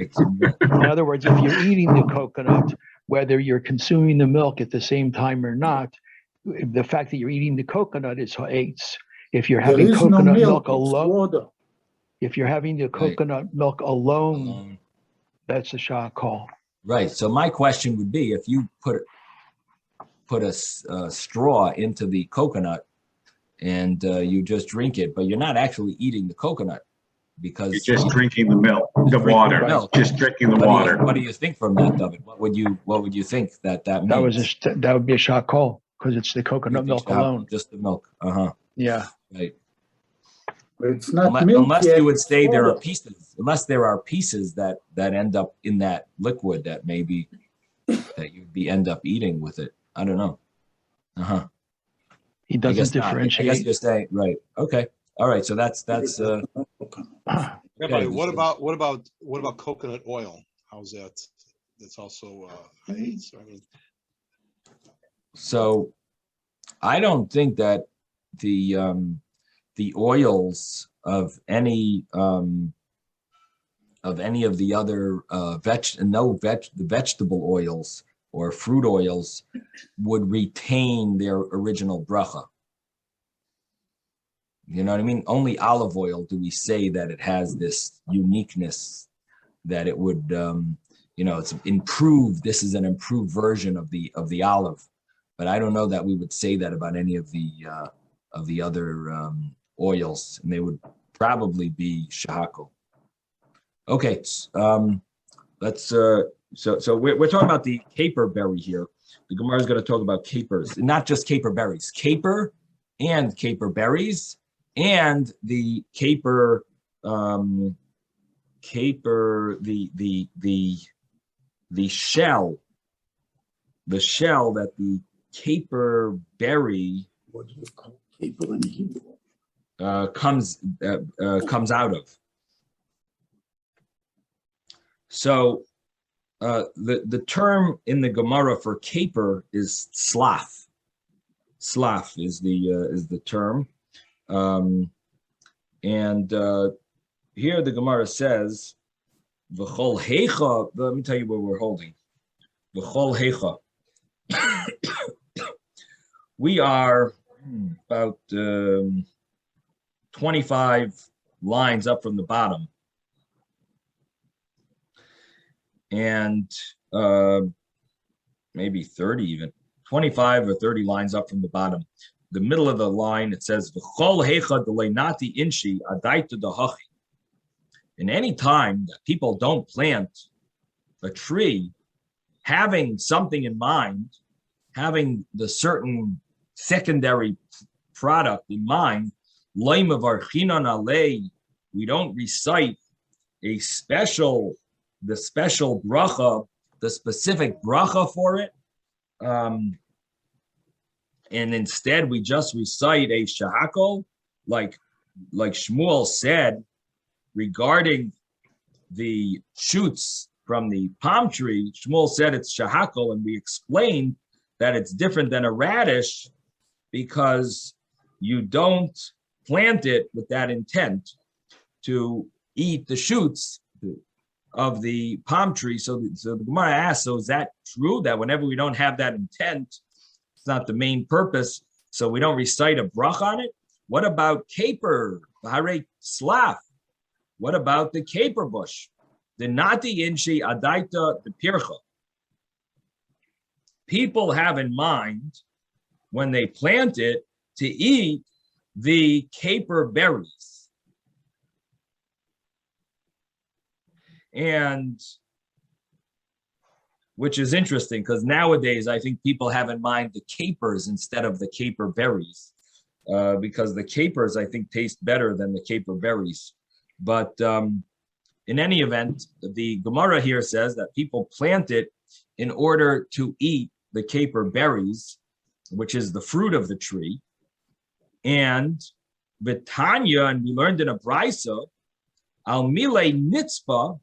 In other words, if you're eating the coconut, whether you're consuming the milk at the same time or not, the fact that you're eating the coconut is hates. If you're There having is coconut no milk milk, it's alone, water. if you're having the coconut milk alone, that's a shahakol. Right. So my question would be, if you put a straw into the coconut and you just drink it, but you're not actually eating the coconut because You're just drinking the milk, the water, just drinking the water. What do you think from that, David? What would you think that means? That would be a shahakol because it's the coconut milk alone. Just the milk. Yeah. Right. But it's not milk unless yet, you would say there water. are pieces, that end up in that liquid that maybe that you'd end up eating with it. I don't know. He doesn't differentiate. I guess you're saying right. Okay. All right. So that's Yeah, but what about coconut oil? How's that? That's also hates. I mean, so I don't think that the oils of any of the other the vegetable oils or fruit oils would retain their original bracha. You know what I mean? Only olive oil do we say that it has this uniqueness that it would, it's improved. This is an improved version of the olive, but I don't know that we would say that about any of the other oils, and they would probably be shahakol. Okay, let's. So we're talking about the caper berry here. The Gemara is going to talk about capers, not just caper berries, caper and caper berries. And the caper, the shell that the caper berry What do you call caper in Hebrew? comes out of. So the term in the Gemara for caper is slav. Slav is the term. Here the Gemara says, "V'chol heicha." Let me tell you where we're holding. V'chol heicha. We are about 25 lines up from the bottom, and maybe 30 even. 25 or 30 lines up from the bottom. The middle of the line, it says, "V'chol heicha deleinati inshi adaita dahachi." In any time that people don't plant a tree, having something in mind, having the certain secondary product in mind, we don't recite the special bracha, the specific bracha for it. And instead, we just recite a shahakol, like Shmuel said regarding the shoots from the palm tree. Shmuel said it's shahakol, and we explained that it's different than a radish because you don't plant it with that intent to eat the shoots of the palm tree. So the Gemara asks, so is that true that whenever we don't have that intent, it's not the main purpose, so we don't recite a brach on it? What about caper? Hare slaf. What about the caper bush? The nati inshi adaita the pircha. People have in mind when they plant it to eat the caper berries. And which is interesting because nowadays I think people have in mind the capers instead of the caper berries, because the capers I think taste better than the caper berries. But in any event, the Gemara here says that people plant it in order to eat the caper berries, which is the fruit of the tree. And Vitanya, and we learned in a brisa, al mile nitzpa.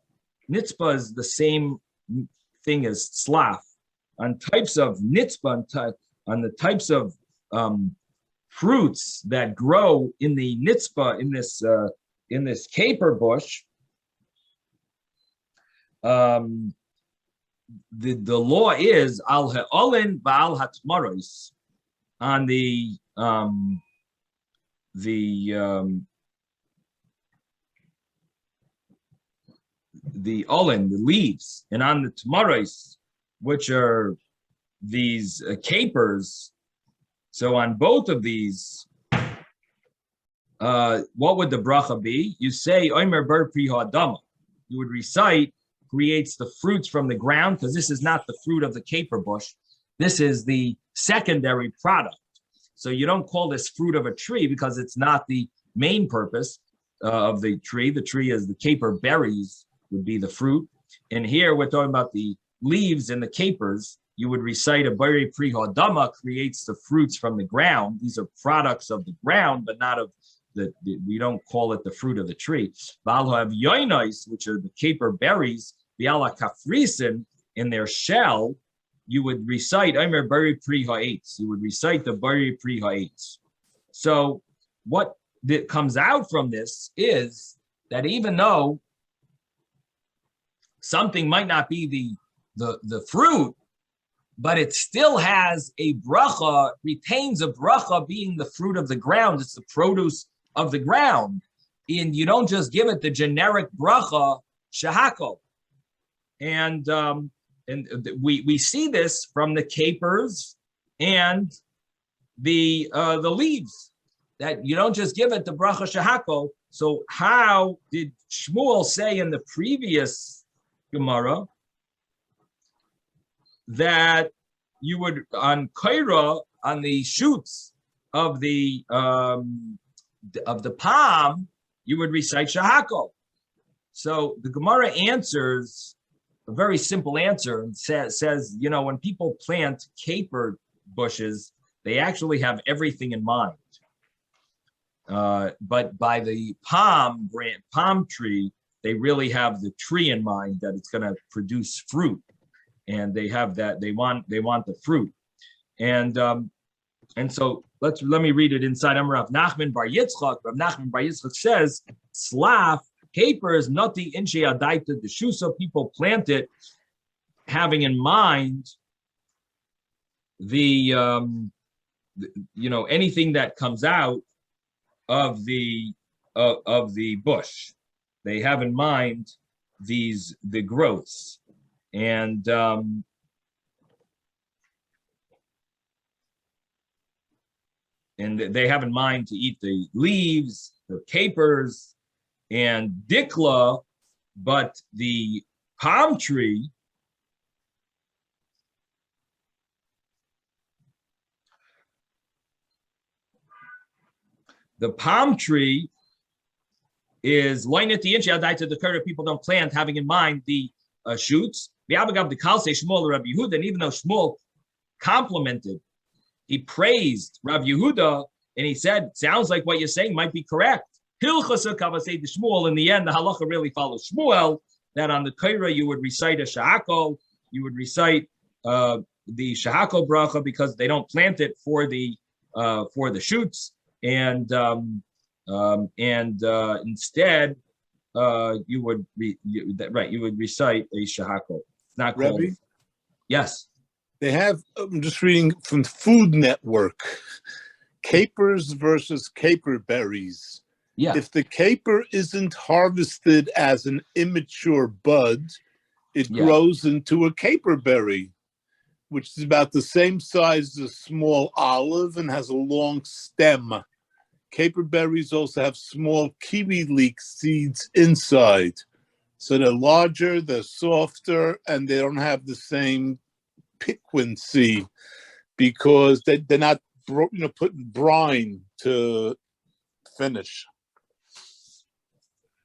Nitzpa is the same thing as slaf. On types of nitzpa, on the types of fruits that grow in the nitzpa, in this caper bush, the law is al ha'olin ba'al hatmaros on the olin, the leaves, and on the tamaros, which are these capers. So on both of these, what would the bracha be? You say omer ber pri ha'adama. You would recite creates the fruits from the ground, because this is not the fruit of the caper bush. This is the secondary product. So you don't call this fruit of a tree because it's not the main purpose of the tree. The tree is the caper berries would be the fruit. And here we're talking about the leaves and the capers. You would recite a bari pri ha'adama creates the fruits from the ground. These are products of the ground, but not of we don't call it the fruit of the tree. Ba'al have yoinais, which are the caper berries, bi'ala kafrisin, in their shell, you would recite Omer bari pri ha'etz. You would recite the bari pri ha'etz. So what that comes out from this is that even though something might not be the fruit, but it still has a bracha, retains a bracha being the fruit of the ground. It's the produce of the ground. And you don't just give it the generic bracha, shahako. And we see this from the capers and the leaves, that you don't just give it the bracha shahako. So how did Shmuel say in the previous Gemara that you would on kaira, on the shoots of the palm, you would recite shahako? So the Gemara answers a very simple answer and says, you know, when people plant caper bushes, they actually have everything in mind. But by the palm tree, they really have the tree in mind, that it's going to produce fruit, and they have that. They want the fruit, and so let me read it inside. Rav Nachman Bar Yitzchak. Rav Nachman Bar Yitzchak says, "Slaf capers noti inche adaita the shusa." People plant it having in mind the anything that comes out of the bush. They have in mind the growths, and they have in mind to eat the leaves, the capers, and dikla, but the palm tree, is loinit the inchi adaita the curve. People don't plant having in mind the shoots. The abagav the kalse Shmuel Rabbi Yehuda, and even though Shmuel complimented, he praised Rabbi Yehuda, and he said, "Sounds like what you're saying might be correct." Hilchasa kavasei the Shmuel. In the end, the halacha really follows Shmuel, that on the kaira you would recite a shahako, you would recite the shahako bracha, because they don't plant it for the shoots, and instead you would recite a shahako. It's not called. Rebbe? Yes. They have, I'm just reading from Food Network, capers versus caper berries. Yeah. If the caper isn't harvested as an immature bud, it grows into a caper berry, which is about the same size as a small olive and has a long stem. Caper berries also have small kiwi leek seeds inside. So they're larger, they're softer, and they don't have the same piquancy, because they're not putting brine to finish.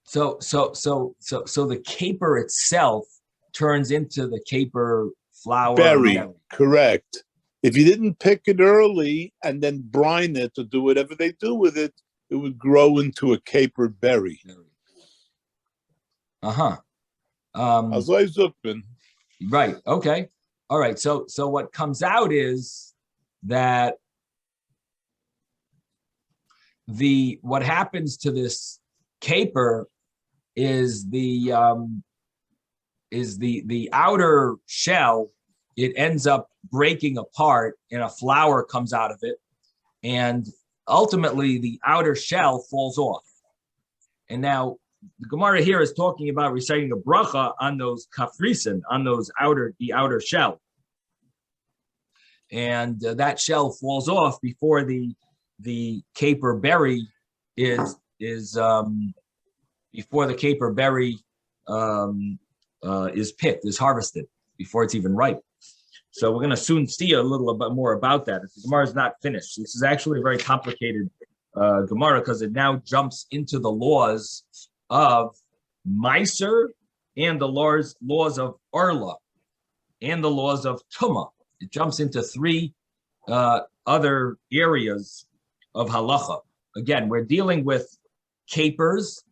So the caper itself turns into the caper flower berry. Correct. If you didn't pick it early and then brine it or do whatever they do with it, it would grow into a caper berry. Right. Okay. All right. So what comes out is that what happens to this caper is is the outer shell, it ends up breaking apart and a flower comes out of it. And ultimately the outer shell falls off. And now the Gemara here is talking about reciting a bracha on those kafrisen, on the outer shell. And that shell falls off before the caper berry is picked, is harvested before it's even ripe. So we're going to soon see a little bit more about that. The Gemara is not finished. This is actually a very complicated Gemara because it now jumps into the laws of Meiser and the laws of Arla and the laws of Tumah. It jumps into three other areas of halacha. Again, we're dealing with capers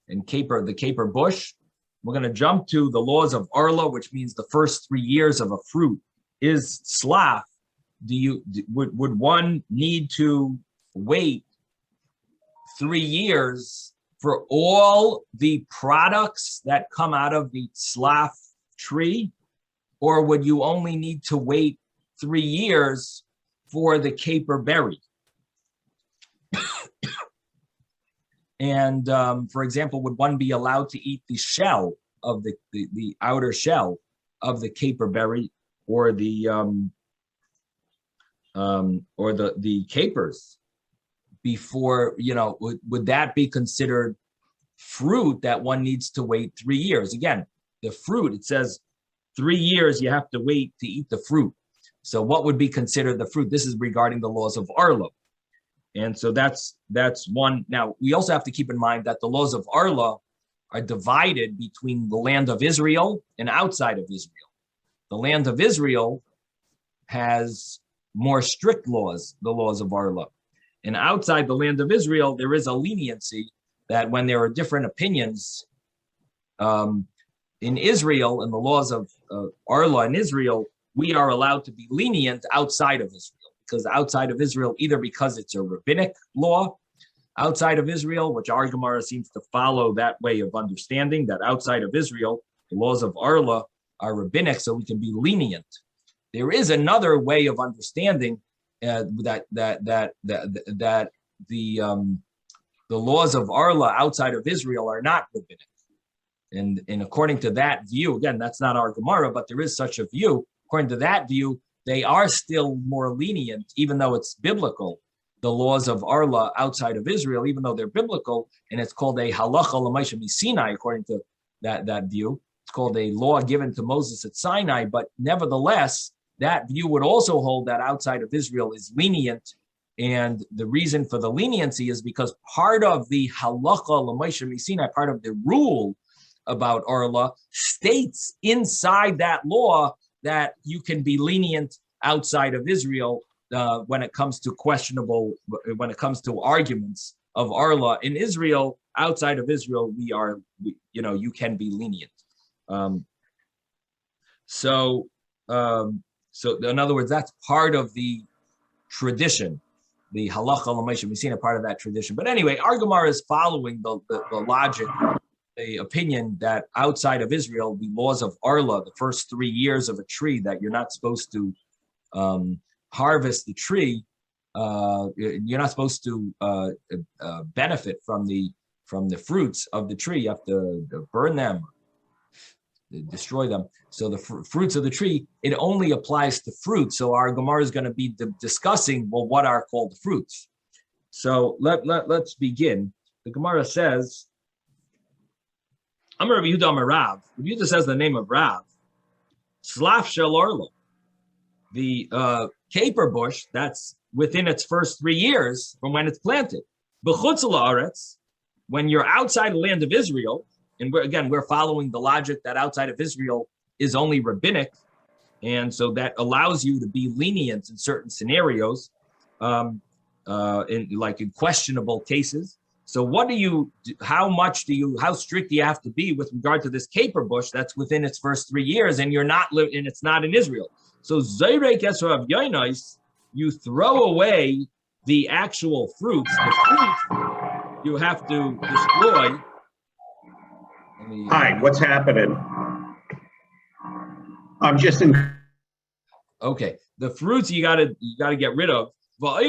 and the caper bush. We're going to jump to the laws of Arla, which means the first 3 years of a fruit is slaf. Would one need to wait 3 years for all the products that come out of the slaf tree? Or would you only need to wait 3 years for the caper berry? And for example, would one be allowed to eat the shell of the outer shell of the caper berry or the capers before, would that be considered fruit that one needs to wait 3 years? Again, the fruit, it says 3 years you have to wait to eat the fruit. So what would be considered the fruit? This is regarding the laws of Arla. And so that's one. Now, we also have to keep in mind that the laws of Arla are divided between the land of Israel and outside of Israel. The land of Israel has more strict laws, the laws of Arla. And outside the land of Israel, there is a leniency that when there are different opinions in Israel and the laws of Arla in Israel, we are allowed to be lenient outside of Israel. Because outside of Israel, either because it's a rabbinic law outside of Israel, which our Gemara seems to follow that way of understanding, that outside of Israel, the laws of Arla are rabbinic, so we can be lenient. There is another way of understanding that the laws of Arla outside of Israel are not rabbinic. And according to that view, again, that's not our Gemara, but there is such a view. According to that view, they are still more lenient, even though it's biblical. The laws of Arla outside of Israel, even though they're biblical, and it's called a halacha l'maisha miSinai, according to that view. It's called a law given to Moses at Sinai, but nevertheless, that view would also hold that outside of Israel is lenient. And the reason for the leniency is because part of the halacha l'maisha miSinai, part of the rule about Arla, states inside that law that you can be lenient outside of Israel when it comes to arguments of Arla. In Israel, outside of Israel, you can be lenient. So in other words, that's part of the tradition, the halacha l'maisha miSinai, part of that tradition. But anyway, our Gemara is following the logic, the opinion that outside of Israel, the laws of Arla, the first 3 years of a tree, that you're not supposed to harvest the tree, you're not supposed to benefit from the fruits of the tree. You have to burn them, destroy them. So the fruits of the tree, it only applies to fruits. So our Gemara is going to be discussing, well, what are called the fruits. So let's begin. The Gemara says, Amar Rabbi Yehuda Amar Rav. Rabbi Yehuda says the name of Rav. Slaf shel Arla. The caper bush that's within its first 3 years from when it's planted. B'chutz la'aretz, when you're outside the land of Israel, and we're following the logic that outside of Israel is only rabbinic, and so that allows you to be lenient in certain scenarios, in questionable cases. So how strict do you have to be with regard to this caper bush that's within its first 3 years and it's not in Israel? So Zayrek Esra of Yainais, you throw away the actual fruits. The fruits you have to destroy. Hi, what's happening? I'm just in, Okay, the fruits you gotta get rid of. But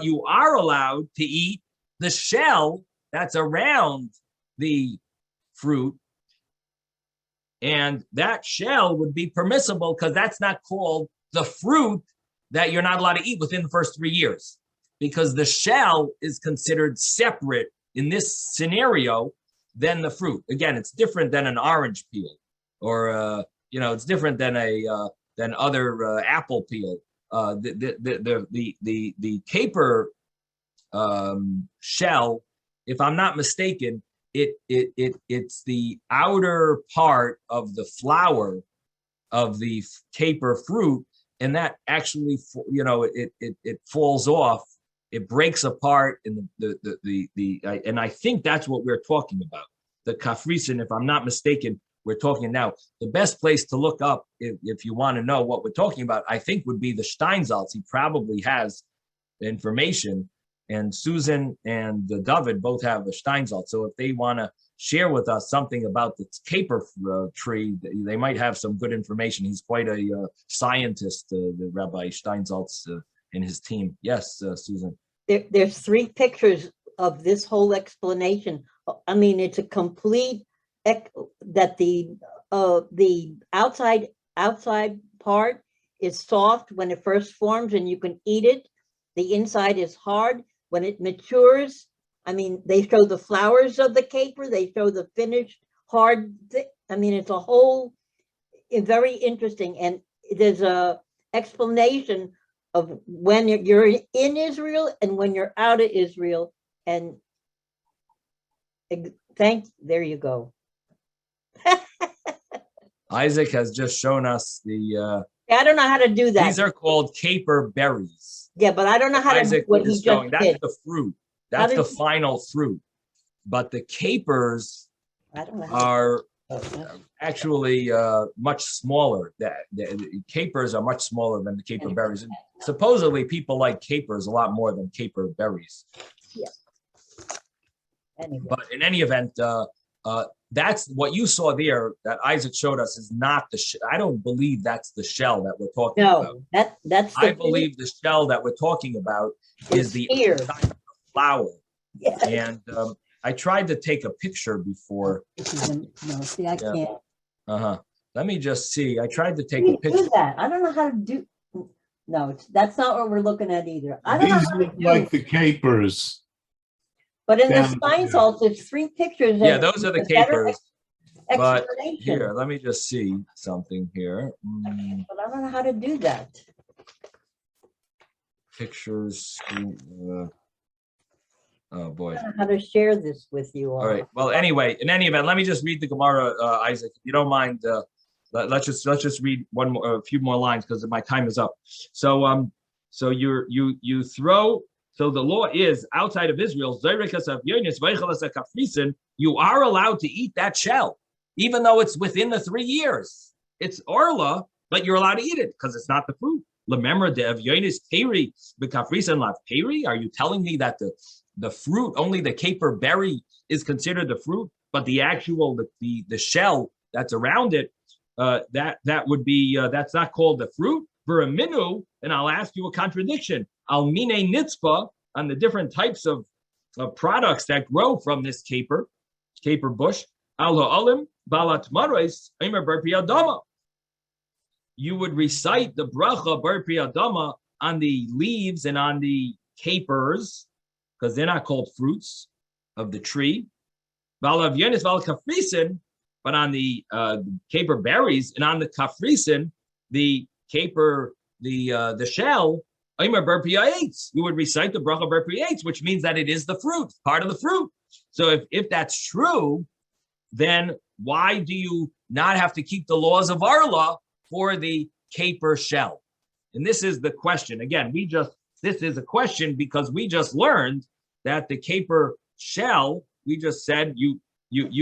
you are allowed to eat the shell that's around the fruit, and that shell would be permissible because that's not called the fruit that you're not allowed to eat within the first 3 years, because the shell is considered separate in this scenario than the fruit. Again, it's different than an orange peel, or it's different than than other apple peel. The caper shell, if I'm not mistaken, it's the outer part of the flower of the caper fruit, and that actually, it falls off, it breaks apart, and and I think that's what we're talking about. The kafrisen, if I'm not mistaken, we're talking now. The best place to look up, if you want to know what we're talking about, I think would be the Steinsaltz. He probably has information, and Susan and David both have the Steinsaltz. So if they want to share with us something about the caper tree, they might have some good information. He's quite a scientist, the Rabbi Steinsaltz and his team. Yes, Susan. There's 3 pictures of this whole explanation. I mean, it's a complete that the outside part is soft when it first forms and you can eat it. The inside is hard when it matures. I mean, they show the flowers of the caper, they show the finished hard I mean, it's very interesting, and there's a explanation of when you're in Israel and when you're out of Israel. And there you go. Isaac has just shown us I don't know how to do that. These are called caper berries. Yeah, but I don't know how Isaac to do what he is just showing. did. That's the fruit. That's the final fruit. But the capers I don't know are actually much smaller. The capers are much smaller than the caper berries. And supposedly, people like capers a lot more than caper berries. Yeah. Anyway. But in any event, that's what you saw there that Isaac showed us is not I don't believe that's the shell that we're talking about. No, that's I believe the shell that we're talking about is the flower. Yes. And I tried to take a picture before. No, see, I can't. Let me just see. I tried to take a picture. Do that. I don't know how to do. No, that's not what we're looking at either. I don't know These how look like the capers. But in the Steinsaltz, it's 3 pictures. Yeah, those are the capers. But Explanation. here, let me just see something here. But I don't know how to do that. Pictures. Oh boy. I don't know how to share this with you all. All right. Well, anyway, in any event, let me just read the Gemara, Isaac. If you don't mind, let's just read a few more lines because my time is up. So you throw. So the law is outside of Israel. You are allowed to eat that shell, even though it's within the 3 years. It's orla, but you're allowed to eat it because it's not the fruit. Are you telling me that the fruit, only the caper berry is considered the fruit, but the actual the shell that's around it, that would be that's not called the fruit? Minu, and I'll ask you a contradiction. Al mine nitzpa, on the different types of products that grow from this caper bush. Al ha'alim balat marais imer bar priyadama. You would recite the bracha bar priyadama on the leaves and on the capers, because they're not called fruits of the tree. Balav yenis val kafrisen, but on the caper berries and on the kafrisen, the caper, the shell, you would recite the bracha bar priyates, which means that it is the fruit, part of the fruit. So if that's true, then why do you not have to keep the laws of Arla for the caper shell? And this is the question. Again, this is a question because we just learned that the caper shell, we just said you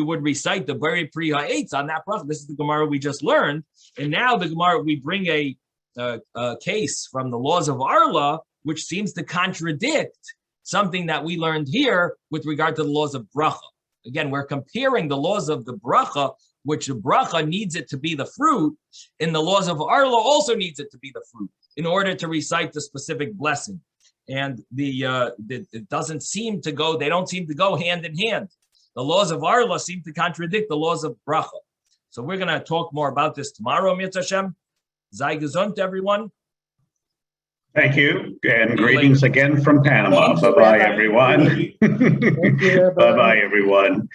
would recite the bar priyates on that bracha. This is the Gemara we just learned. And now the Gemara, we bring a case from the laws of Arla, which seems to contradict something that we learned here with regard to the laws of bracha. Again, we're comparing the laws of the bracha which the bracha needs it to be the fruit, in the laws of Arla also needs it to be the fruit in order to recite the specific blessing. And it doesn't seem to go, they don't seem to go hand in hand. The laws of Arla seem to contradict the laws of bracha. So we're going to talk more about this tomorrow, Mitzvah Hashem. Sei gesund, everyone. Thank you, and greetings again from Panama. Thank you, Bye-bye, Rabbi. everyone. Thank you, Rabbi. Bye-bye, everyone.